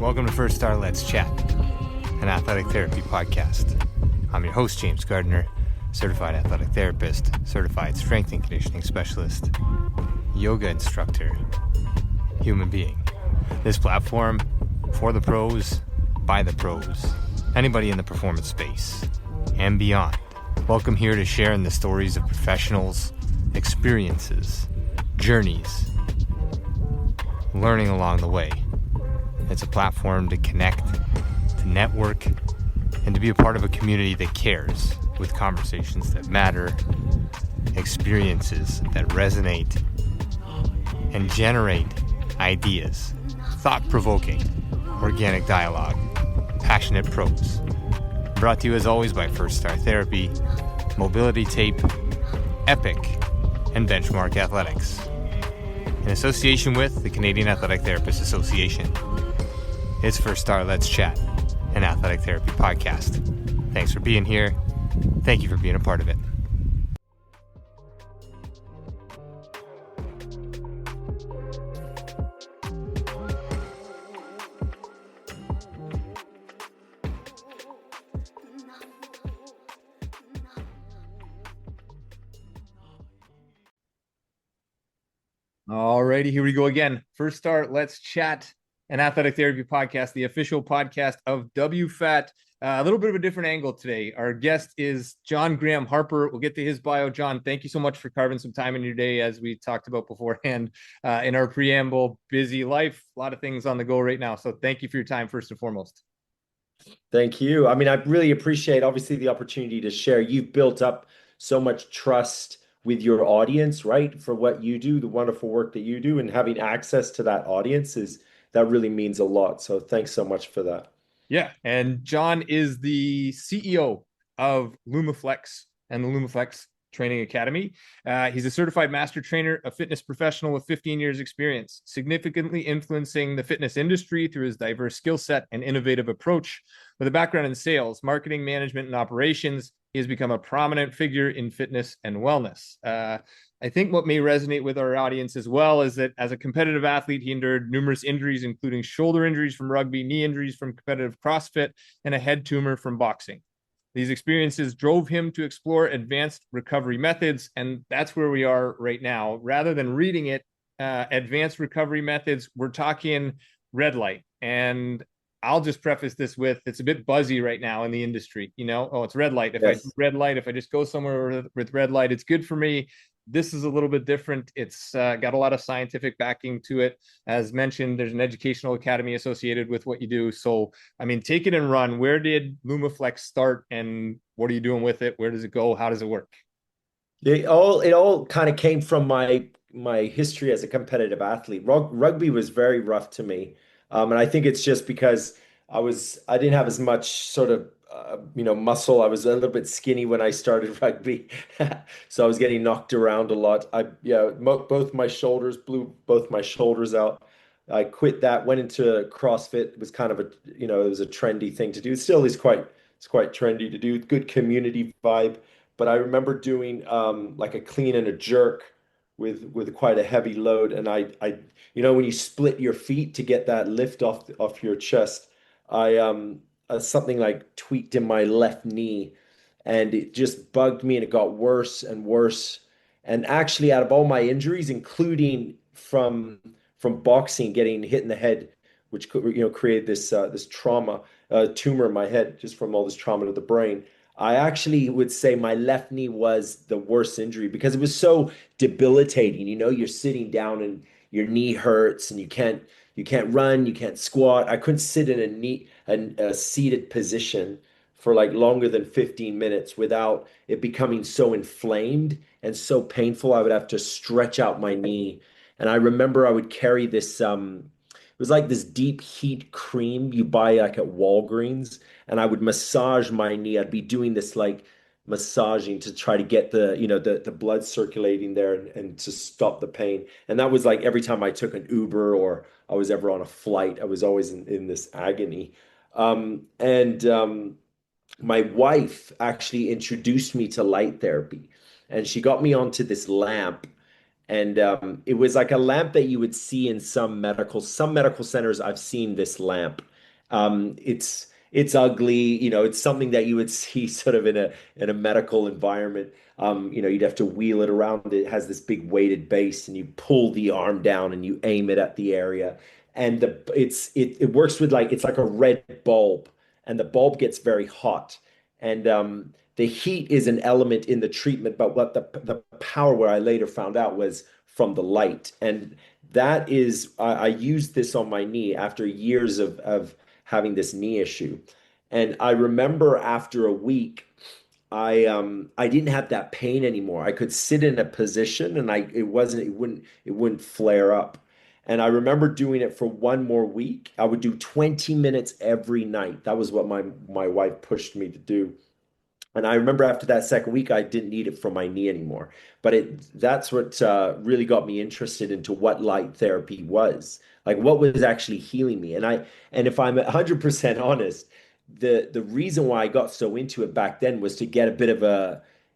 Welcome to FIRSTAR Let's Chat, an athletic therapy podcast. I'm your host, James Gardner, certified athletic therapist, certified strength and conditioning specialist, yoga instructor, human being. This platform, for the pros, by the pros, anybody in the performance space, and beyond. Welcome here to share in the stories of professionals, experiences, journeys, learning along the way. It's a platform to connect, to network, and to be a part of a community that cares, with conversations that matter, experiences that resonate, and generate ideas, thought-provoking, organic dialogue, passionate pros. Brought to you as always by FIRSTAR Therapy, Mobility Tape, Epic, and Benchmark Athletics, in association with the Canadian Athletic Therapists Association. It's FIRSTAR Let's Chat, an athletic therapy podcast. Thanks for being here. Thank you for being a part of it. Alrighty, here we go again. FIRSTAR Let's Chat, an athletic therapy podcast, the official podcast of WFAT. A little bit of a different angle today. Our guest is John Graham Harper. We'll get to his bio. John, thank you so much for carving some time in your day, as we talked about beforehand in our preamble. Busy life, a lot of things on the go right now. So thank you for your time, first and foremost. Thank you. I mean, I really appreciate, obviously, the opportunity to share. You've built up so much trust with your audience, right? For what you do, the wonderful work that you do, and having access to that audience that really means a lot. So thanks so much for that. Yeah. And John is the CEO of Lumaflex and the Lumaflex Training Academy. He's a certified master trainer, a fitness professional with 15 years experience, significantly influencing the fitness industry through his diverse skill set and innovative approach. With a background in sales, marketing, management, and operations, he has become a prominent figure in fitness and wellness. I think what may resonate with our audience as well is that as a competitive athlete, he endured numerous injuries, including shoulder injuries from rugby, knee injuries from competitive CrossFit, and a head tumor from boxing. These experiences drove him to explore advanced recovery methods, and that's where we are right now. Rather than reading it, advanced recovery methods, we're talking red light. And I'll just preface this with, it's a bit buzzy right now in the industry. Oh, it's red light. If I do red light, if I just go somewhere with red light, it's good for me. This is a little bit different. It's got a lot of scientific backing to it. As mentioned, there's an educational academy associated with what you do. So, I mean, take it and run. Where did Lumaflex start, and what are you doing with it? Where does it go? How does it work? It all kind of came from my history as a competitive athlete. Rugby was very rough to me. And I think it's just because I didn't have as much sort of muscle. I was a little bit skinny when I started rugby, so I was getting knocked around a lot. Both my shoulders blew both my shoulders out. I quit that, went into CrossFit. It was kind of it was a trendy thing to do. It still is it's quite trendy to do. Good community vibe. But I remember doing like a clean and a jerk with quite a heavy load, and I when you split your feet to get that lift off your chest, I something like tweaked in my left knee, and it just bugged me, and it got worse and worse. And actually, out of all my injuries, including from boxing, getting hit in the head, which created this trauma, tumor in my head just from all this trauma to the brain. I actually would say my left knee was the worst injury because it was so debilitating. You're sitting down and your knee hurts, and you can't run, you can't squat. I couldn't sit in a seated position for like longer than 15 minutes without it becoming so inflamed and so painful. I would have to stretch out my knee. And I remember I would carry this it was like this deep heat cream you buy like at Walgreens, and I would massage my knee. I'd be doing this like massaging to try to get the blood circulating there, and to stop the pain. And that was like every time I took an Uber or I was ever on a flight, I was always in this agony. My wife actually introduced me to light therapy, and she got me onto this lamp. And it was like a lamp that you would see in some medical centers. I've seen this lamp, It's ugly, it's something that you would see sort of in a medical environment. You'd have to wheel it around. It has this big weighted base, and you pull the arm down and you aim it at the area. And it works with like it's like a red bulb, and the bulb gets very hot. And the heat is an element in the treatment, but what the power, where I later found out, was from the light. And that is, I used this on my knee after years of having this knee issue. And I remember after a week, I didn't have that pain anymore. I could sit in a position and it wouldn't flare up. And I remember doing it for one more week. I would do 20 minutes every night. That was what my wife pushed me to do. And I remember after that second week, I didn't need it for my knee anymore. But that's what really got me interested into what light therapy was, like what was actually healing me. And if I'm 100% honest, the reason why I got so into it back then was to get a bit of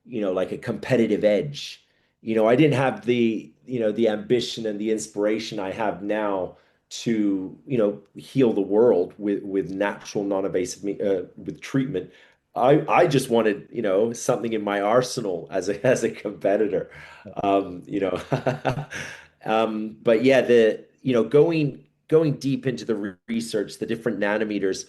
like a competitive edge. I didn't have the ambition and the inspiration I have now to, heal the world with natural, non-invasive with treatment. I just wanted, something in my arsenal as a competitor. Um, you know, but yeah, going deep into the research, the different nanometers,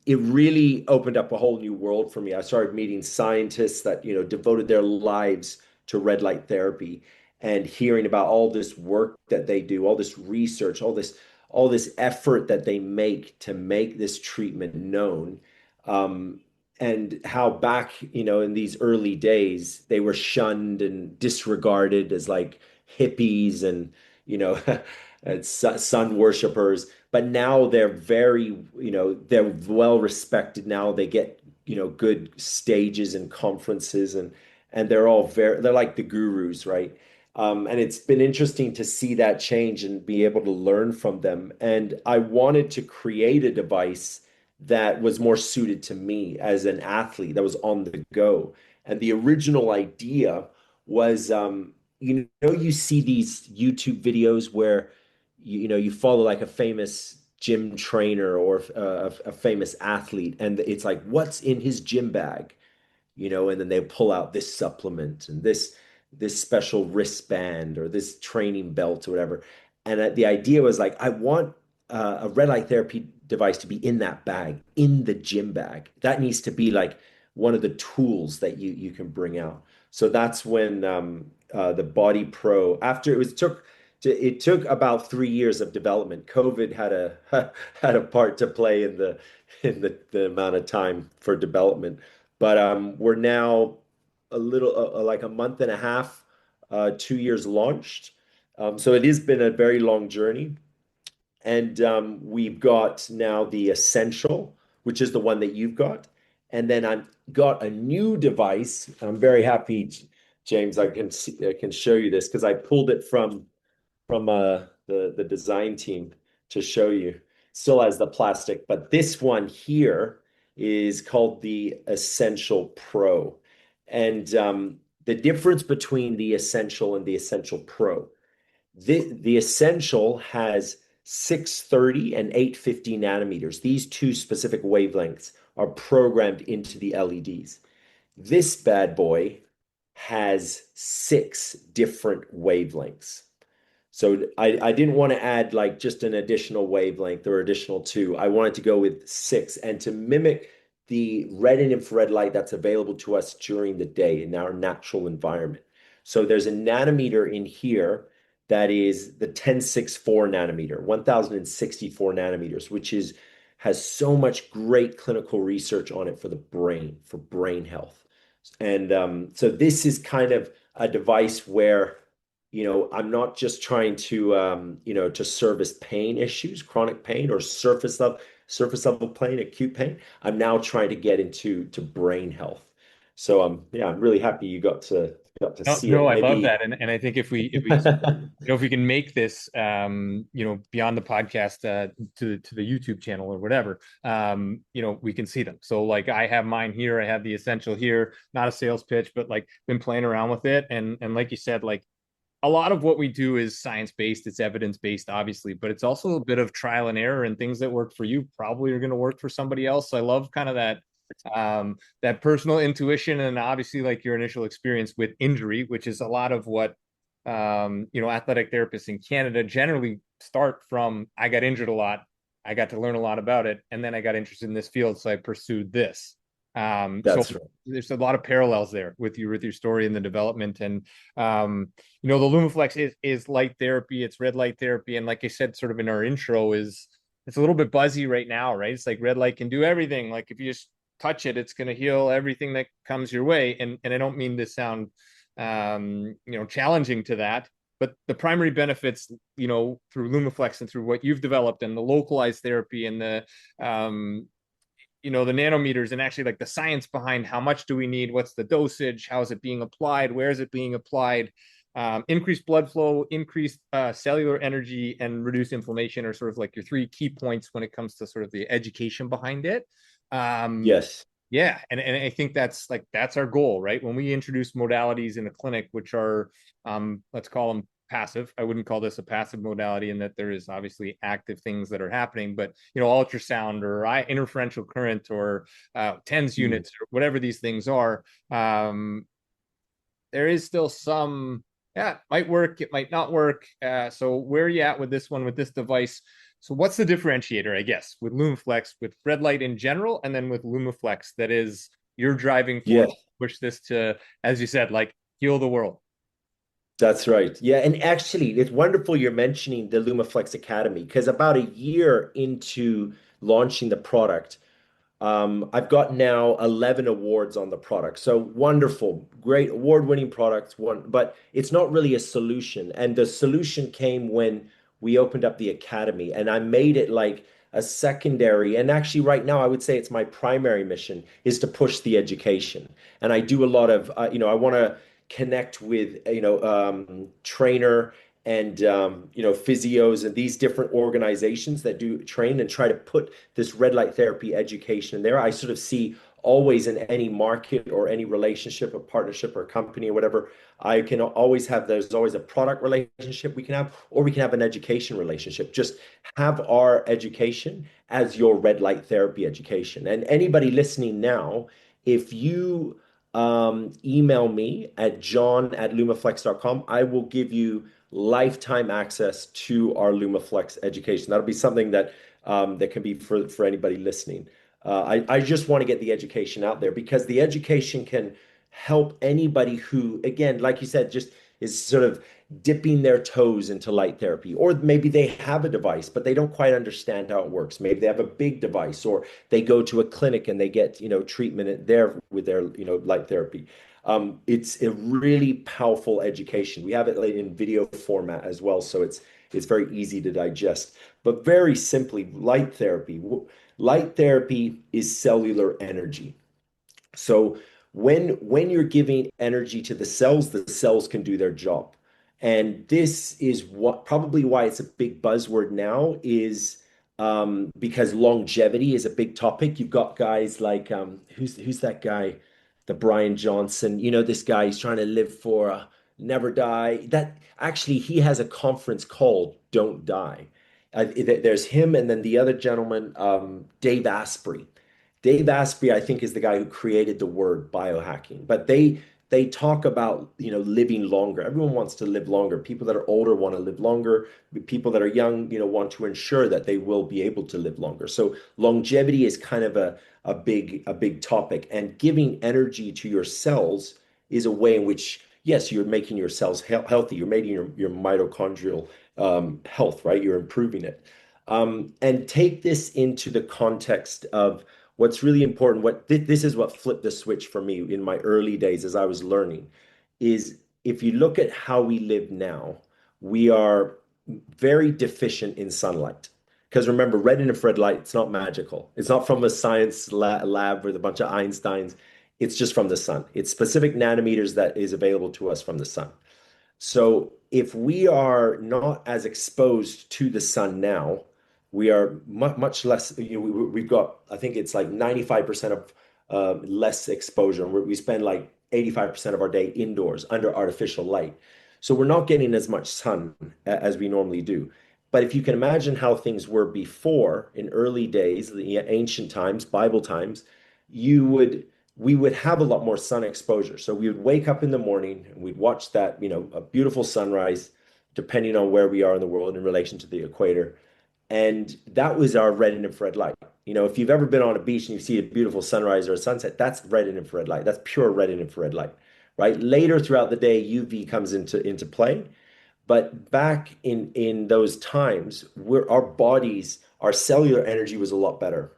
it really opened up a whole new world for me. I started meeting scientists that, devoted their lives to red light therapy, and hearing about all this work that they do, all this research, all this effort that they make to make this treatment known. Um, and how back, in these early days, they were shunned and disregarded as like hippies and, you know, as sun worshipers. But now they're well respected now. They get, good stages and conferences, and they're like the gurus, right? And it's been interesting to see that change and be able to learn from them. And I wanted to create a device that was more suited to me as an athlete that was on the go. And the original idea was, you see these YouTube videos where you follow like a famous gym trainer or a famous athlete, and it's like, what's in his gym bag? And then they pull out this supplement and this special wristband or this training belt or whatever. And the idea was like, I want a red light therapy device to be in that bag, in the gym bag. That needs to be like one of the tools that you can bring out. So that's when the BodyPro, after it took about 3 years of development. COVID had a had a part to play in the amount of time for development. But we're now a little like a month and a half, 2 years launched. So it has been a very long journey. And we've got now the Essential, which is the one that you've got. And then I've got a new device. I'm very happy, James. I can show you this because I pulled it from the design team to show you. Still has the plastic, but this one here is called the Essential Pro. And the difference between the Essential and the Essential Pro, the Essential has 630 and 850 nanometers. These two specific wavelengths are programmed into the LEDs. This bad boy has six different wavelengths. So I didn't want to add like just an additional wavelength or additional two. I wanted to go with six, and to mimic the red and infrared light that's available to us during the day in our natural environment. So there's a nanometer in here that is the 1064 nanometer, 1064 nanometers, which has so much great clinical research on it for the brain, for brain health. And so this is kind of a device where I'm not just trying to service pain issues, chronic pain, or surface level pain, acute pain. I'm now trying to get into brain health. So yeah, I'm really happy you got to No, see no, it. I love Maybe that, and I think if we can make this beyond the podcast to the YouTube channel or whatever, we can see them. So like I have mine here, I have the Essential here, not a sales pitch, but like been playing around with it, and like you said, like a lot of what we do is science based, it's evidence based, obviously, but it's also a bit of trial and error, and things that work for you probably are going to work for somebody else. So I love kind of that personal intuition, and obviously like your initial experience with injury, which is a lot of what athletic therapists in Canada generally start from. I got injured a lot, I got to learn a lot about it, and then I got interested in this field, so I pursued this. So That's right. there's a lot of parallels there with your story and the development. And the Lumaflex is light therapy, it's red light therapy, and like I said, sort of in our intro, is it's a little bit buzzy right now, right? It's like red light can do everything. Like if you just touch it, it's going to heal everything that comes your way. And I don't mean to sound challenging to that, but the primary benefits, through Lumaflex and through what you've developed and the localized therapy and the nanometers, and actually like the science behind how much do we need, what's the dosage, how is it being applied, where is it being applied, increased blood flow, increased cellular energy, and reduced inflammation are sort of like your three key points when it comes to sort of the education behind it. Yes. Yeah, and I think that's our goal, right? When we introduce modalities in a clinic, which are let's call them passive. I wouldn't call this a passive modality, in that there is obviously active things that are happening, but ultrasound or interferential current or TENS units or whatever these things are, there is still some, yeah, it might work, it might not work. So where are you at with this one, with this device? So what's the differentiator, I guess, with Lumaflex, with red light in general, and then with Lumaflex that is your driving Yeah. force to push this to, as you said, like heal the world? That's right. Yeah, and actually, it's wonderful you're mentioning the LumaFlex Academy because about a year into launching the product, I've got now 11 awards on the product. So wonderful, great award-winning products, but it's not really a solution. And the solution came when we opened up the academy, and I made it like a secondary. And actually, right now, I would say it's my primary mission is to push the education. And I do a lot of, I want to connect with, trainer and physios and these different organizations that do train and try to put this red light therapy education in there. I sort of see always in any market or any relationship or partnership or company or whatever, I can always have, there's always a product relationship we can have, or we can have an education relationship. Just have our education as your red light therapy education. And anybody listening now, if you email me at john@lumaflex.com, I will give you lifetime access to our LumaFlex education. That'll be something that that can be for anybody listening. I just want to get the education out there because the education can help anybody who, again, like you said, just is sort of dipping their toes into light therapy, or maybe they have a device but they don't quite understand how it works. Maybe they have a big device, or they go to a clinic and they get treatment there with their light therapy. It's a really powerful education. We have it in video format as well, so it's very easy to digest. But very simply, light therapy is cellular energy. So when you're giving energy to the cells can do their job. And this is what probably why it's a big buzzword now is because longevity is a big topic. You've got guys like who's that guy, the Brian Johnson. This guy, he's trying to live for never die. That actually he has a conference called Don't Die. There's him and then the other gentleman, Dave Asprey. Dave Asprey, I think, is the guy who created the word biohacking. But they talk about living longer. Everyone wants to live longer. People that are older want to live longer. People that are young, want to ensure that they will be able to live longer. So longevity is kind of a big topic. And giving energy to your cells is a way in which, yes, you're making your cells healthy. You're making your mitochondrial health, right? You're improving it. And take this into the context of what's really important. This is what flipped the switch for me in my early days as I was learning, is if you look at how we live now, we are very deficient in sunlight. Because remember, red and infrared light, it's not magical. It's not from a science lab with a bunch of Einsteins. It's just from the sun. It's specific nanometers that is available to us from the sun. So if we are not as exposed to the sun now, we are much less. We've got, I think it's like 95% of less exposure. We spend like 85% of our day indoors under artificial light. So we're not getting as much sun as we normally do. But if you can imagine how things were before in early days, the ancient times, Bible times, you would we would have a lot more sun exposure. So we would wake up in the morning and we'd watch that, a beautiful sunrise, depending on where we are in the world in relation to the equator. And that was our red and infrared light. If you've ever been on a beach and you see a beautiful sunrise or a sunset, that's red and infrared light. That's pure red and infrared light, right? Later throughout the day, UV comes into play. But back in those times, where our bodies, our cellular energy was a lot better.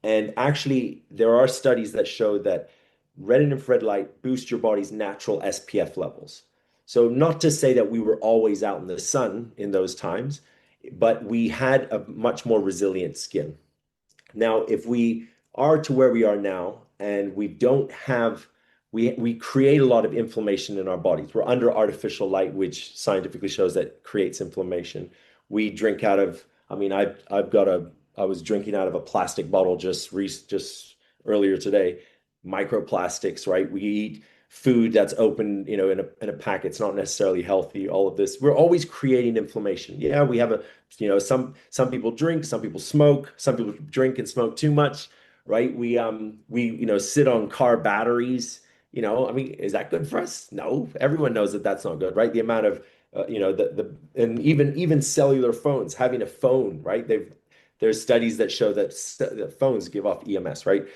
And actually, there are studies that show that red and infrared light boost your body's natural SPF levels. So, not to say that we were always out in the sun in those times, but we had a much more resilient skin. Now, if we are to where we are now and we don't have, we create a lot of inflammation in our bodies. We're under artificial light, which scientifically shows that creates inflammation. We drink out of, I mean, I was drinking out of a plastic bottle just earlier today. Microplastics, right? We eat food that's open, in a pack. It's not necessarily healthy. All of this, we're always creating inflammation. Yeah, we have some people drink, some people smoke, some people drink and smoke too much, right? We sit on car batteries. I mean, is that good for us? No, everyone knows that that's not good, right? The amount of and even cellular phones, having a phone, right? There's studies that show that phones give off EMS, right?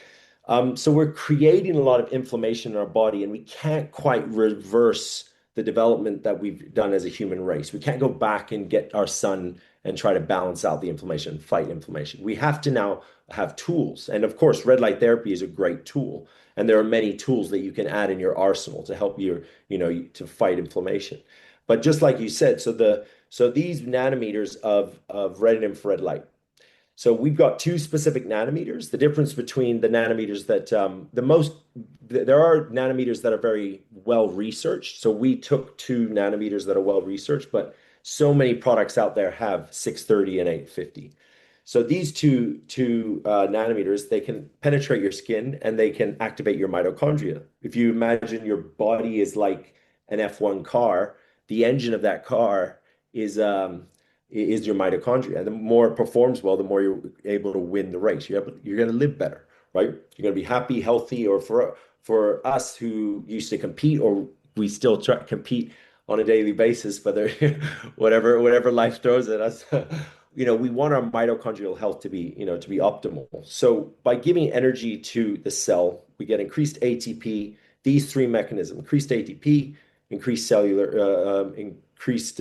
So we're creating a lot of inflammation in our body, and we can't quite reverse the development that we've done as a human race. We can't go back and get our sun and try to balance out the inflammation, fight inflammation. We have to now have tools. And of course, red light therapy is a great tool. And there are many tools that you can add in your arsenal to help to fight inflammation. But just like you said, so these nanometers of red and infrared light. So we've got two specific nanometers. The difference between the nanometers that there are nanometers that are very well researched. So we took 2 nanometers that are well researched, but so many products out there have 630 and 850. So these two nanometers, they can penetrate your skin and they can activate your mitochondria. If you imagine your body is like an F1 car, the engine of that car is your mitochondria. And the more it performs well, the more you're able to win the race. You're going to live better, right? You're going to be happy, healthy, or for us who used to compete, or we still try to compete on a daily basis, whether whatever life throws at us. We want our mitochondrial health to be optimal. So by giving energy to the cell, we get increased ATP. These three mechanisms: increased ATP, increased increased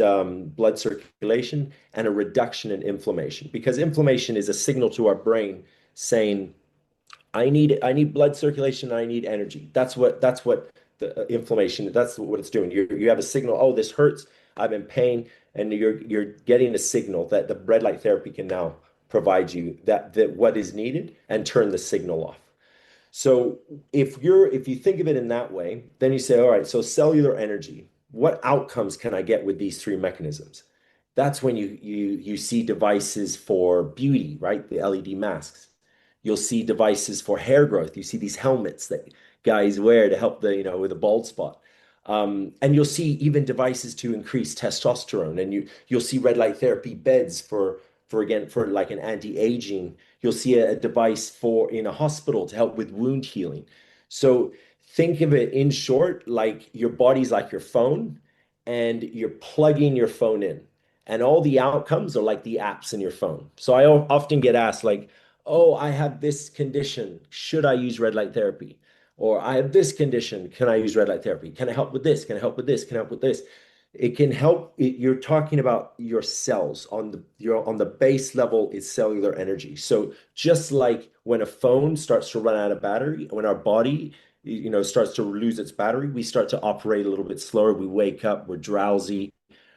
blood circulation, and a reduction in inflammation. Because inflammation is a signal to our brain saying, I need blood circulation, I need energy. That's what the inflammation, that's what it's doing. You have a signal, oh, this hurts, I'm in pain, and you're getting a signal that the red light therapy can now provide you that what is needed and turn the signal off. So if you think of it in that way, then you say, all right, so cellular energy, what outcomes can I get with these three mechanisms? That's when you see devices for beauty, right? The LED masks. You'll see devices for hair growth. You see these helmets that guys wear to help with a bald spot. And you'll see even devices to increase testosterone, and you'll see red light therapy beds for like an anti-aging. You'll see a device for in a hospital to help with wound healing. So think of it in short, like your body's like your phone, and you're plugging your phone in, and all the outcomes are like the apps in your phone. So I often get asked like, "Oh, I have this condition. Should I use red light therapy?" Or I have this condition. Can I use red light therapy? Can I help with this? Can I help with this? Can I help with this? It can help. You're talking about your cells on the base level is cellular energy. So just like when a phone starts to run out of battery, when our body, starts to lose its battery, we start to operate a little bit slower. We wake up, we're drowsy,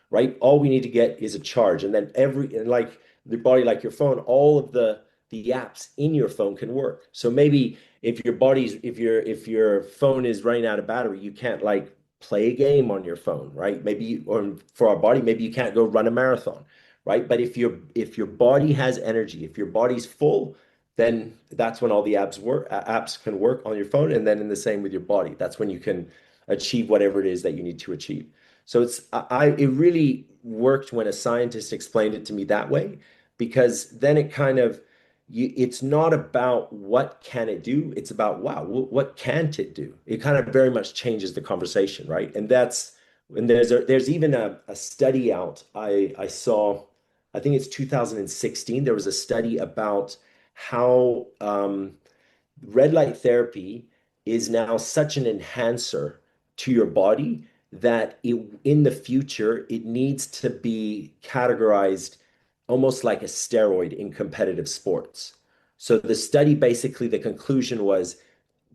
right? All we need to get is a charge, and then and like the body, like your phone, all of the apps in your phone can work. So maybe if your phone is running out of battery, you can't like play a game on your phone, right? Maybe or for our body, maybe you can't go run a marathon, right? But if your body has energy, if your body's full, then that's when all the apps can work on your phone, and then in the same with your body. That's when you can achieve whatever it is that you need to achieve. So it really worked when a scientist explained it to me that way, because then it kind of it's not about what can it do, it's about wow, what can't it do? It kind of very much changes the conversation, right? And there's even a study out I saw, I think it's 2016. There was a study about how red light therapy is now such an enhancer to your body that in the future it needs to be categorized almost like a steroid in competitive sports. So the study, basically the conclusion was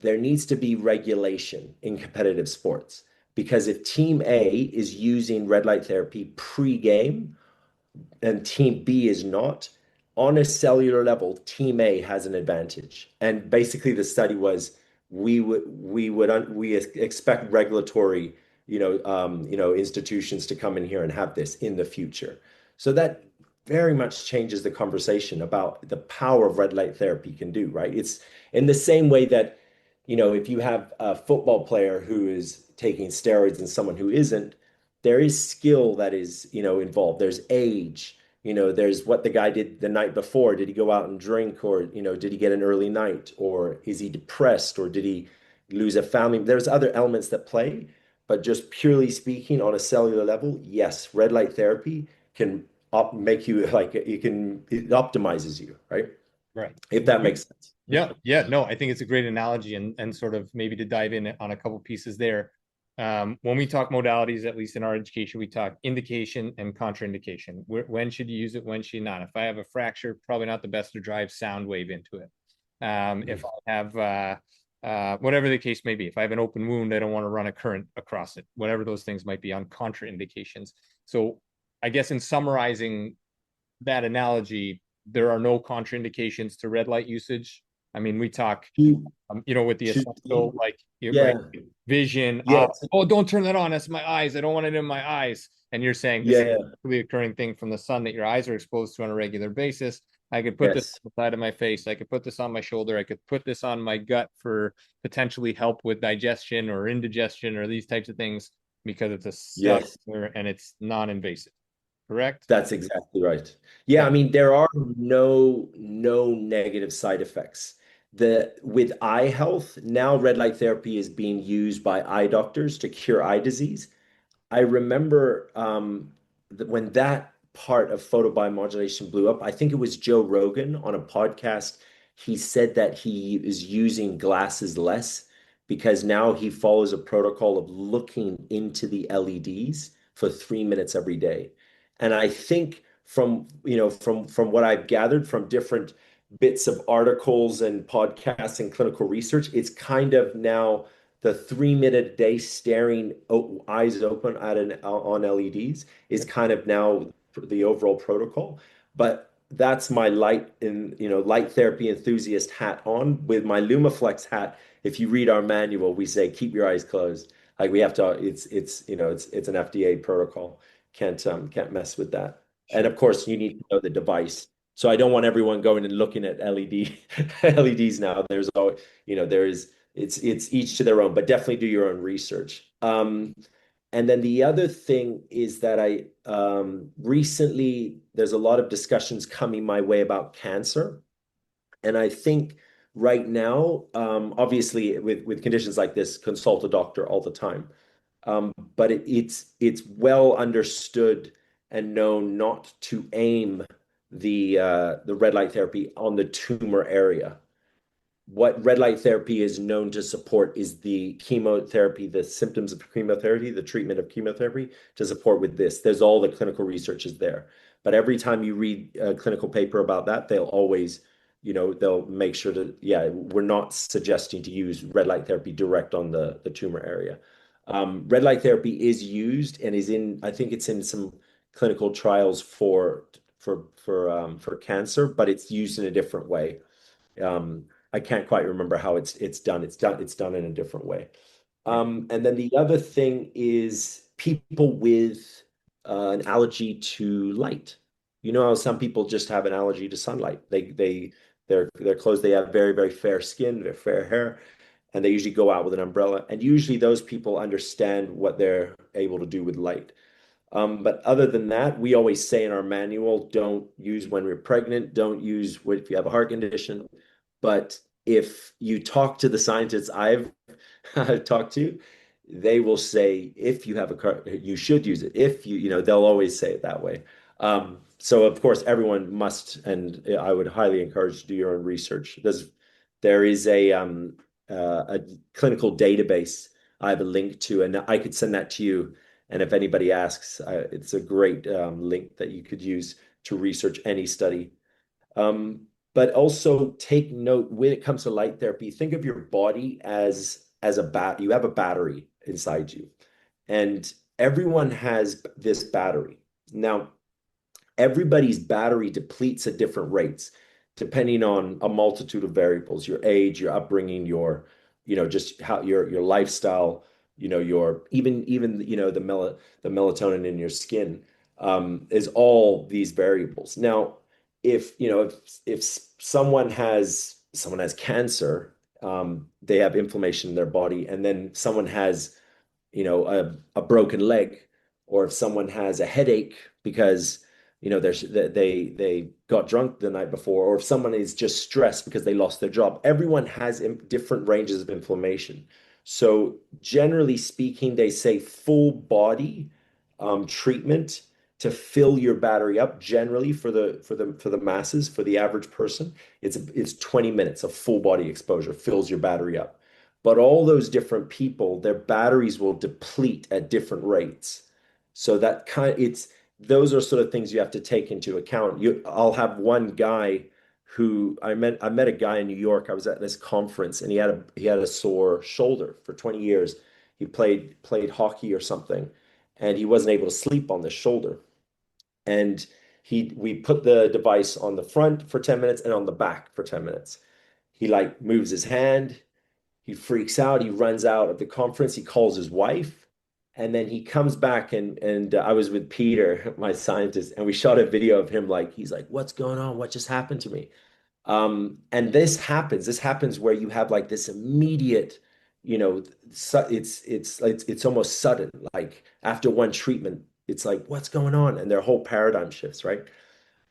there needs to be regulation in competitive sports, because if team A is using red light therapy pre-game and team B is not, on a cellular level, team A has an advantage. And basically the study was we expect regulatory, institutions to come in here and have this in the future. So that very much changes the conversation about the power of red light therapy can do, right? It's in the same way that, if you have a football player who is taking steroids and someone who isn't, there is skill that is, involved. There's age, there's what the guy did the night before. Did he go out and drink, or, did he get an early night, or is he depressed, or did he lose a family? There's other elements that play, but just purely speaking on a cellular level, yes, red light therapy can make you like it optimizes you, right? Right. If that makes sense. Yeah, yeah, no, I think it's a great analogy, and sort of maybe to dive in on a couple pieces there. When we talk modalities, at least in our education, we talk indication and contraindication. When should you use it? When should you not? If I have a fracture, probably not the best to drive sound wave into it. If I have whatever the case may be, if I have an open wound, I don't want to run a current across it. Whatever those things might be on contraindications. So, I guess in summarizing that analogy, there are no contraindications to red light usage. I mean, we talk, with the essential, like, right, Yeah, vision. yeah, Oh, don't turn that on. That's my eyes. I don't want it in my eyes. And you're saying this is yeah, a really occurring thing from the sun that your eyes are exposed to on a regular basis. I could put this yes, on the side of my face. I could put this on my shoulder. I could put this on my gut for potentially help with digestion or indigestion or these types of things, because it's a yes. cellular and it's non-invasive. Correct? That's exactly right. Yeah, Okay. I mean, there are no negative side effects. With eye health, now red light therapy is being used by eye doctors to cure eye disease. I remember when that part of photobiomodulation blew up, I think it was Joe Rogan on a podcast. He said that he is using glasses less because now he follows a protocol of looking into the LEDs for 3 minutes every day. And I think from what I've gathered from different bits of articles and podcasts and clinical research, it's kind of now the 3 minute a day staring eyes open on LEDs is kind of now the overall protocol. But that's my light therapy enthusiast hat on. With my Lumaflex hat, if you read our manual, we say keep your eyes closed. Like we have to, it's an FDA protocol. Can't mess with that. And Sure. of course, you need to know the device. So I don't want everyone going and looking at LEDs now. There's always, there is it's each to their own, but definitely do your own research. And then the other thing is that I recently there's a lot of discussions coming my way about cancer, and I think right now, obviously with conditions like this, consult a doctor all the time. But it's well understood and known not to aim the red light therapy on the tumor area. What red light therapy is known to support is the chemotherapy, the symptoms of chemotherapy, the treatment of chemotherapy to support with this. There's all the clinical research is there. But every time you read a clinical paper about that, they'll always, they'll make sure to, yeah, we're not suggesting to use red light therapy direct on the tumor area. Red light therapy is used and is in, I think it's in some clinical trials for cancer, but it's used in a different way. I can't quite remember how it's done. It's done in a different way. Okay. And then the other thing is people with an allergy to light. You know how some people just have an allergy to sunlight. They're clothes, they have very, very fair skin, very fair hair. and they usually go out with an umbrella. And usually those people understand what they're able to do with light. But other than that, we always say in our manual, don't use when we're pregnant, don't use if you have a heart condition. But if you talk to the scientists I've talked to, they will say if you have a car, you should use it. If they'll always say it that way. So of course, everyone must, and I would highly encourage to do your own research. There is a clinical database I have a link to, and I could send that to you. And if anybody asks, it's a great link that you could use to research any study. But also take note when it comes to light therapy, think of your body as you have a battery inside you. And everyone has this battery. Now, everybody's battery depletes at different rates, depending on a multitude of variables, your age, your upbringing, just how your lifestyle, your even the melatonin in your skin, is all these variables. Now, if someone has cancer, they have inflammation in their body, and then someone has a broken leg, or if someone has a headache because they got drunk the night before, or if someone is just stressed because they lost their job. Everyone has different ranges of inflammation. So generally speaking, they say full body treatment to fill your battery up. Generally, for the masses, for the average person, it's 20 minutes of full body exposure fills your battery up. But all those different people, their batteries will deplete at different rates. So those are sort of things you have to take into account. I'll have one guy who I met a guy in New York. I was at this conference, and he had a sore shoulder for 20 years. He played hockey or something, and he wasn't able to sleep on the shoulder. And we put the device on the front for 10 minutes and on the back for 10 minutes. He like moves his hand, he freaks out, he runs out of the conference, he calls his wife, and then he comes back, and I was with Peter, my scientist, and we shot a video of him, like he's like, "What's going on? What just happened to me?" And this happens where you have like this immediate, it's almost sudden, like after one treatment, it's like, what's going on? And their whole paradigm shifts, right?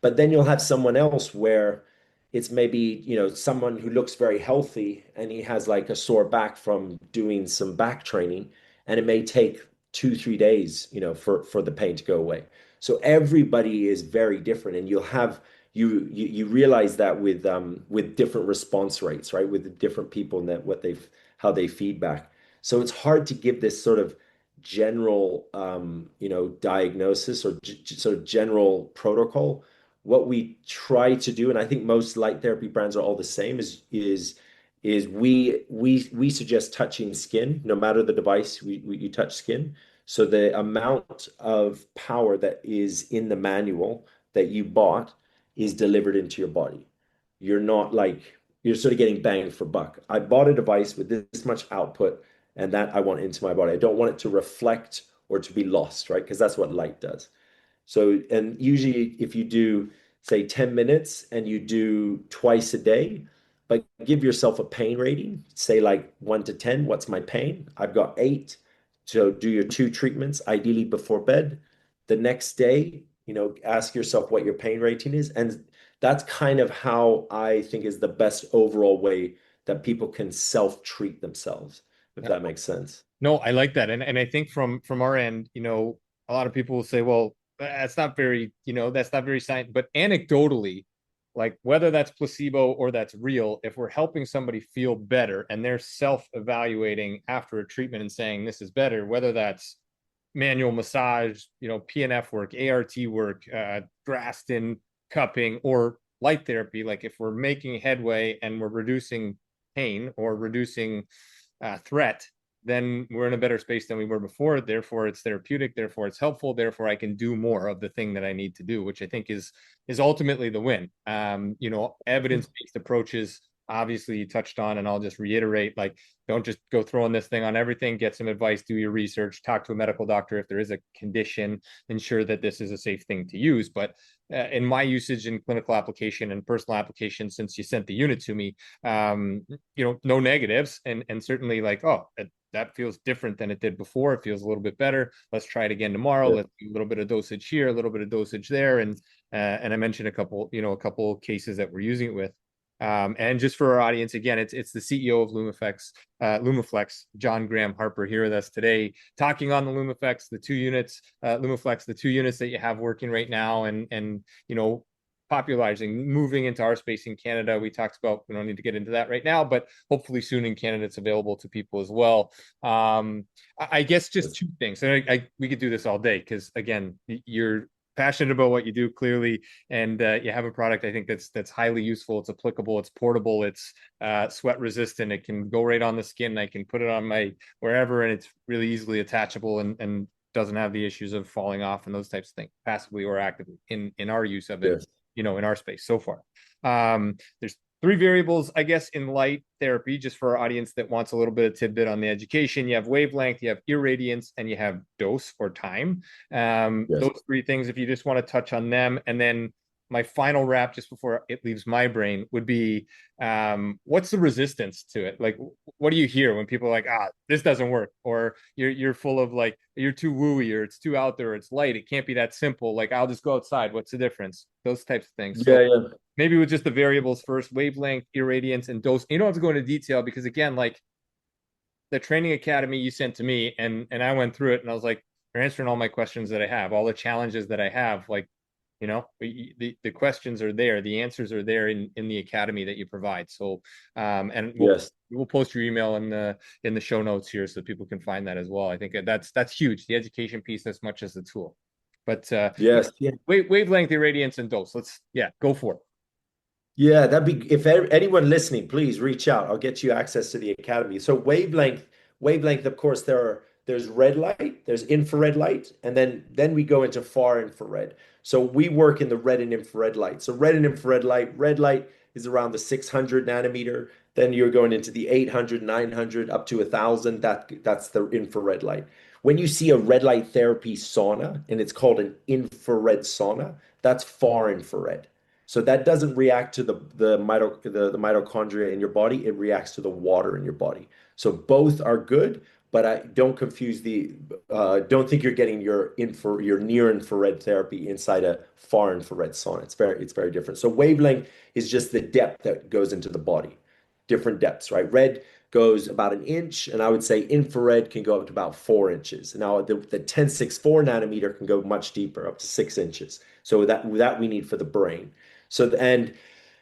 But then you'll have someone else where it's maybe, someone who looks very healthy, and he has like a sore back from doing some back training, and it may take 2, 3 days, for the pain to go away. So everybody is very different, and you realize that with different response rates, right? With the different people and that how they feedback. So it's hard to give this sort of general diagnosis or sort of general protocol. What we try to do, and I think most light therapy brands are all the same, is we suggest touching skin. No matter the device, you touch skin. So the amount of power that is in the manual that you bought is delivered into your body. You're sort of getting bang for buck. I bought a device with this much output, and that I want into my body. I don't want it to reflect or to be lost, right? Because that's what light does. So, and usually if you do, say, 10 minutes and you do twice a day, but give yourself a pain rating, say like 1 to 10, what's my pain? I've got 8. So do your 2 treatments, ideally before bed. The next day, ask yourself what your pain rating is. And that's kind of how I think is the best overall way that people can self-treat themselves, if that makes sense. No, I like that. And I think from our end, a lot of people will say, well, that's not very science, but anecdotally, like whether that's placebo or that's real, if we're helping somebody feel better and they're self-evaluating after a treatment and saying this is better, whether that's manual massage, PNF work, ART work, Graston cupping, or light therapy, like if we're making headway and we're reducing pain or reducing threat, then we're in a better space than we were before. Therefore, it's therapeutic. Therefore, it's helpful. Therefore, I can do more of the thing that I need to do, which I think is ultimately the win. Evidence-based approaches obviously you touched on, and I'll just reiterate, like, don't just go throwing this thing on everything. Get some advice, do your research, talk to a medical doctor if there is a condition, ensure that this is a safe thing to use. But in my usage in clinical application and personal application, since you sent the unit to me, no negatives, and certainly like, oh, that feels different than it did before. It feels a little bit better. Let's try it again tomorrow. Yeah. Let's do a little bit of dosage here, a little bit of dosage there, and I mentioned a couple cases that we're using it with. And just for our audience, again, it's the CEO of Lumaflex, John Graham Harper, here with us today, talking on the Lumaflex, the two units that you have working right now, and popularizing, moving into our space in Canada. We talked about, we don't need to get into that right now, but hopefully soon in Canada it's available to people as well. I guess just two things, and we could do this all day because again, you're passionate about what you do clearly, and you have a product I think that's highly useful. It's applicable, it's portable, it's sweat resistant, it can go right on the skin, I can put it on my wherever, and it's really easily attachable, and doesn't have the issues of falling off and those types of things, passively or actively, in our use of it. Yes. In our space so far. There's three variables, I guess, in light therapy, just for our audience that wants a little bit of tidbit on the education. You have wavelength, you have irradiance, and you have dose or time. Yes. Those three things, if you just want to touch on them. And then my final wrap, just before it leaves my brain, would be, what's the resistance to it? Like, what do you hear when people are like, this doesn't work, or you're full of like, you're too wooey, or it's too out there, or it's light, it can't be that simple, like, I'll just go outside, what's the difference? Those types of things. So Yeah. maybe with just the variables first: wavelength, irradiance, and dose. You don't have to go into detail because again, like, the training academy you sent to me, and I went through it, and I was like, you're answering all my questions that I have, all the challenges that I have. Like, the questions are there, the answers are there in the academy that you provide. So and Yes. we'll post your email in the show notes here so people can find that as well. I think that's huge, the education piece as much as the tool. But Yes. Yeah. wavelength, irradiance, and dose. Let's go for it. Yeah, that'd be if anyone listening, please reach out. I'll get you access to the academy. So wavelength, of course, there's red light, there's infrared light, and then we go into far infrared. So we work in the red and infrared light. So red light is around the 600 nanometer. Then you're going into the 800, 900, up to 1,000. That's the infrared light. When you see a red light therapy sauna, and it's called an infrared sauna, that's far infrared. So that doesn't react to the mitochondria in your body. It reacts to the water in your body. So both are good, but I don't confuse don't think you're getting your near infrared therapy inside a far infrared sauna. It's very different. So wavelength is just the depth that goes into the body, different depths, right? Red goes about an inch, and I would say infrared can go up to about 4 inches. Now the 1064 nanometer can go much deeper, up to 6 inches. So that we need for the brain. So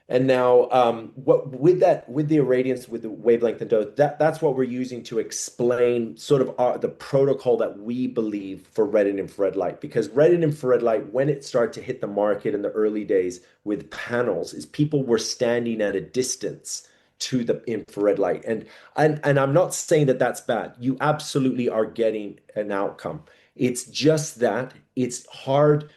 and now what with the irradiance, with the wavelength and dose, that's what we're using to explain sort of the protocol that we believe for red and infrared light. Because red and infrared light, when it started to hit the market in the early days with panels, is people were standing at a distance to the infrared light. And I'm not saying that that's bad. You absolutely are getting an outcome. It's just that it's hard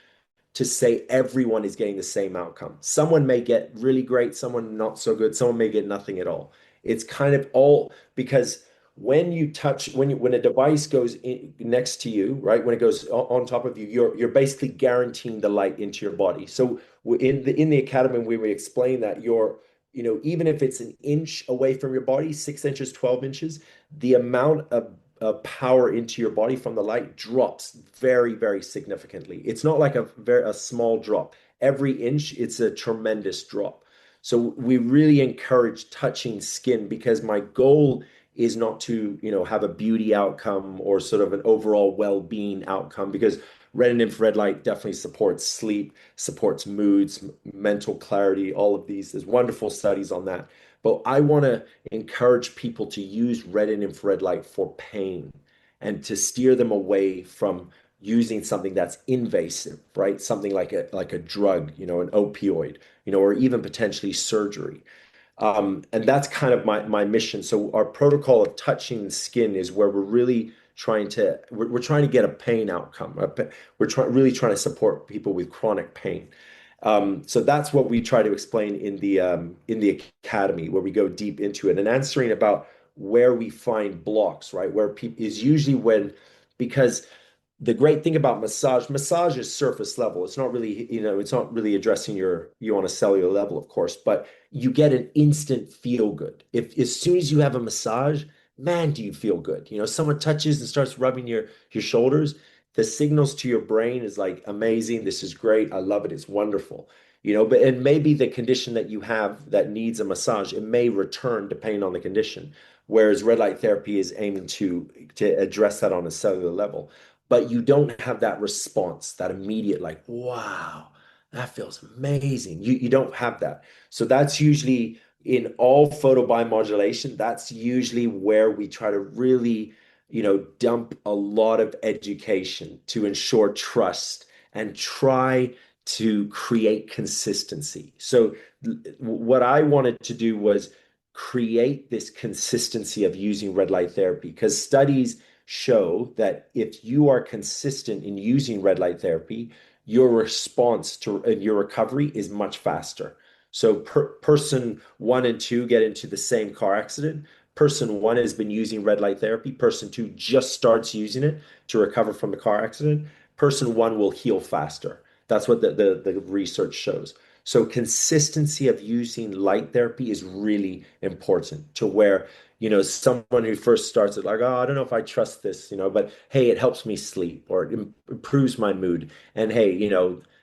to say everyone is getting the same outcome. Someone may get really great, someone not so good, someone may get nothing at all. It's kind of all because when you touch, when a device goes next to you, right, when it goes on top of you, you're basically guaranteeing the light into your body. So in the academy, when we explain that even if it's an inch away from your body, 6 inches, 12 inches, the amount of power into your body from the light drops very, very significantly. It's not like a small drop. Every inch, it's a tremendous drop. So we really encourage touching skin because my goal is not to, have a beauty outcome or sort of an overall well-being outcome, because red and infrared light definitely supports sleep, supports moods, mental clarity, all of these. There's wonderful studies on that. But I want to encourage people to use red and infrared light for pain and to steer them away from using something that's invasive, right? Something like a drug, an opioid, or even potentially surgery. And that's kind of my mission. So our protocol of touching the skin is where we're trying to get a pain outcome. Really trying to support people with chronic pain. So that's what we try to explain in the academy, where we go deep into it and answering about where we find blocks, right? Where people is usually when because the great thing about massage is surface level. It's not really, it's not really addressing you on a cellular level, of course, but you get an instant feel good. If as soon as you have a massage, man, do you feel good? Someone touches and starts rubbing your shoulders, the signals to your brain is like amazing. This is great. I love it. It's wonderful. But and maybe the condition that you have that needs a massage, it may return depending on the condition. Whereas red light therapy is aiming to address that on a cellular level, but you don't have that response, that immediate, like, wow, that feels amazing. You don't have that. So that's usually in all photobiomodulation, that's usually where we try to really, dump a lot of education to ensure trust and try to create consistency. So what I wanted to do was create this consistency of using red light therapy because studies show that if you are consistent in using red light therapy, your response to your recovery is much faster. So person one and two get into the same car accident. Person one has been using red light therapy. Person two just starts using it to recover from the car accident. Person one will heal faster. That's what the research shows. So consistency of using light therapy is really important to where someone who first starts it like, oh, I don't know if I trust this, but hey, it helps me sleep or it improves my mood. And hey,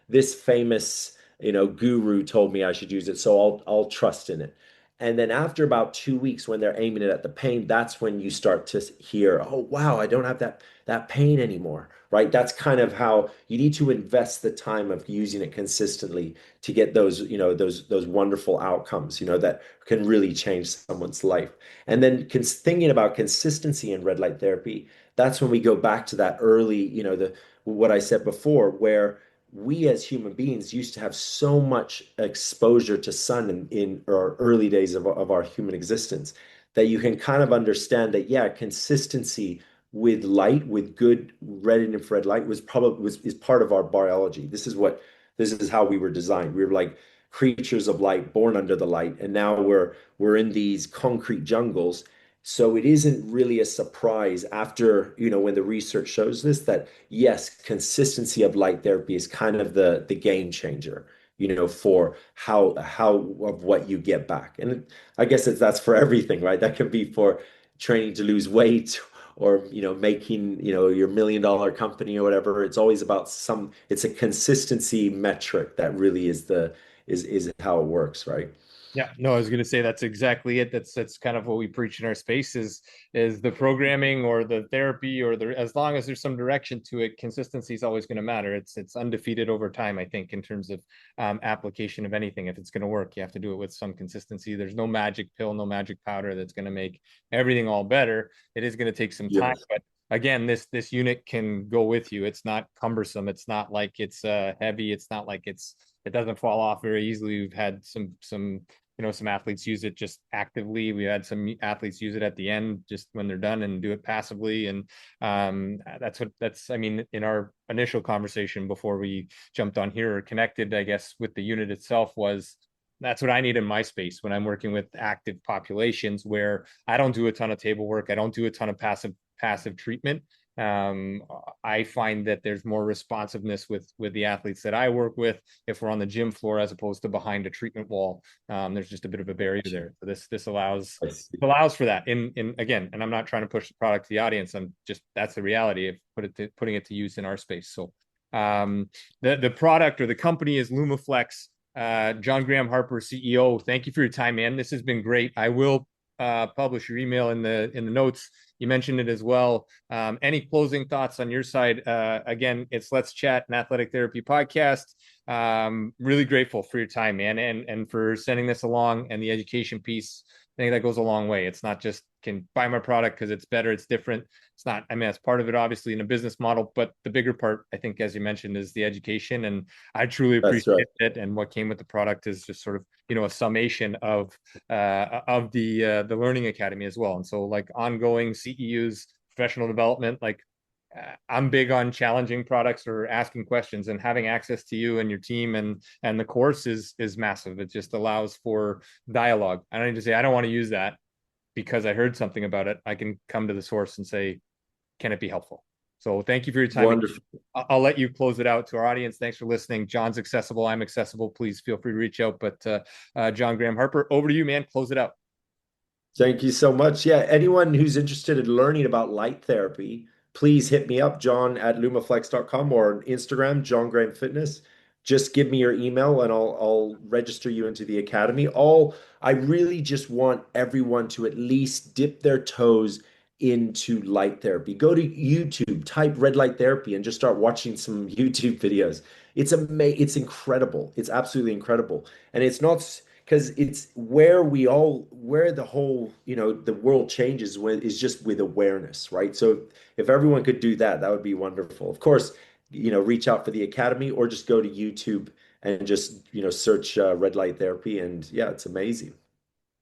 this famous, guru told me I should use it, so I'll trust in it. And then after about 2 weeks, when they're aiming it at the pain, that's when you start to hear, oh wow, I don't have that pain anymore, right? That's kind of how you need to invest the time of using it consistently to get those, those wonderful outcomes, that can really change someone's life. And then thinking about consistency in red light therapy, that's when we go back to that early, the what I said before, where we as human beings used to have so much exposure to sun in our early days of our human existence that you can kind of understand that, yeah, consistency with light, with good red and infrared light is part of our biology. This is how we were designed. We were like creatures of light, born under the light, and now we're in these concrete jungles. So it isn't really a surprise after, when the research shows this, that yes, consistency of light therapy is kind of the game changer, for how of what you get back. And I guess that's for everything, right? That can be for training to lose weight or, making, your $1 million company or whatever. It's always about it's a consistency metric that really is how it works, right? Yeah, no, I was going to say that's exactly it. That's kind of what we preach in our space is the programming or the therapy or the as long as there's some direction to it, consistency is always going to matter. It's undefeated over time, I think, in terms of application of anything. If it's going to work, you have to do it with some consistency. There's no magic pill, no magic powder that's going to make everything all better. It is going to take some time, Yes. but again, this unit can go with you. It's not cumbersome. It's not like it's heavy. It's not like it doesn't fall off very easily. We've had some some athletes use it just actively. We had some athletes use it at the end, just when they're done and do it passively. And I mean, in our initial conversation before we jumped on here or connected, I guess, with the unit itself was that's what I need in my space when I'm working with active populations where I don't do a ton of table work. I don't do a ton of passive treatment. Um, I find that there's more responsiveness with the athletes that I work with if we're on the gym floor as opposed to behind a treatment wall. There's just a bit of a barrier there. So this I see. allows for that. In again, and I'm not trying to push the product to the audience. I'm just that's the reality of putting it to use in our space. So the product or the company is Lumaflex. John Graham Harper, CEO. Thank you for your time, man. This has been great. I will publish your email in the notes. You mentioned it as well. Any closing thoughts on your side? Again, it's Let's Chat, an athletic therapy podcast. Really grateful for your time, man, and for sending this along and the education piece. I think that goes a long way. It's not just can buy my product because it's better, it's different. It's not, I mean, it's part of it, obviously, in a business model, but the bigger part, I think, as you mentioned, is the education. And I truly That's appreciate right. it. And what came with the product is just sort of, a summation of the Learning Academy as well. And so like ongoing CEUs, professional development, like I'm big on challenging products or asking questions, and having access to you and your team and the course is massive. It just allows for dialogue. I don't need to say I don't want to use that because I heard something about it. I can come to the source and say, can it be helpful? So thank you for your time. Wonderful. I'll let you close it out to our audience. Thanks for listening. John's accessible. I'm accessible. Please feel free to reach out. But John Graham Harper, over to you, man. Close it out. Thank you so much. Yeah, anyone who's interested in learning about light therapy, please hit me up, john@lumaflex.com, or on Instagram, John Graham Fitness. Just give me your email and I'll register you into the academy. I really just want everyone to at least dip their toes into light therapy. Go to YouTube, type red light therapy, and just start watching some YouTube videos. It's incredible. It's absolutely incredible. And it's not because it's where the whole, the world changes is just with awareness, right? So if everyone could do that, that would be wonderful. Of course, reach out for the academy or just go to YouTube and just, search red light therapy. And yeah, it's amazing.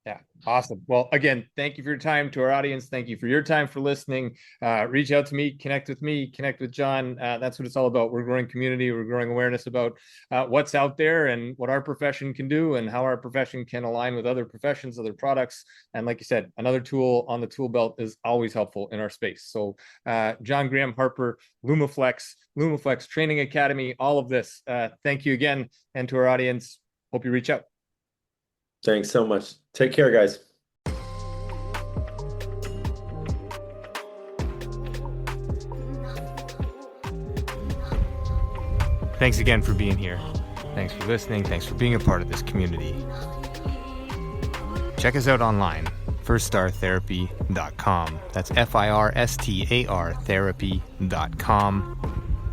Yeah, awesome. Well, again, thank you for your time. To our audience, thank you for your time for listening. Reach out to me, connect with me, connect with John. That's what it's all about. We're growing community. We're growing awareness about what's out there and what our profession can do and how our profession can align with other professions, other products. And like you said, another tool on the tool belt is always helpful in our space. So John Graham Harper, Lumaflex Training Academy, all of this. Thank you again. And to our audience, hope you reach out. Thanks so much. Take care, guys. Thanks again for being here. Thanks for listening. Thanks for being a part of this community. Check us out online, firstartherapy.com. That's FIRSTAR therapy.com.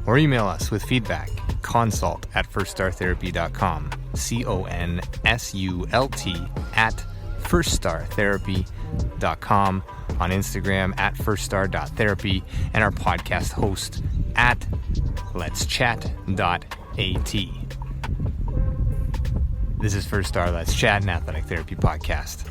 Or email us with feedback, consult@firstartherapy.com. CONSULT@firstartherapy.com, on Instagram @firststar.therapy, and our podcast host @letschat.at. This is First Star Let's Chat, an athletic therapy podcast.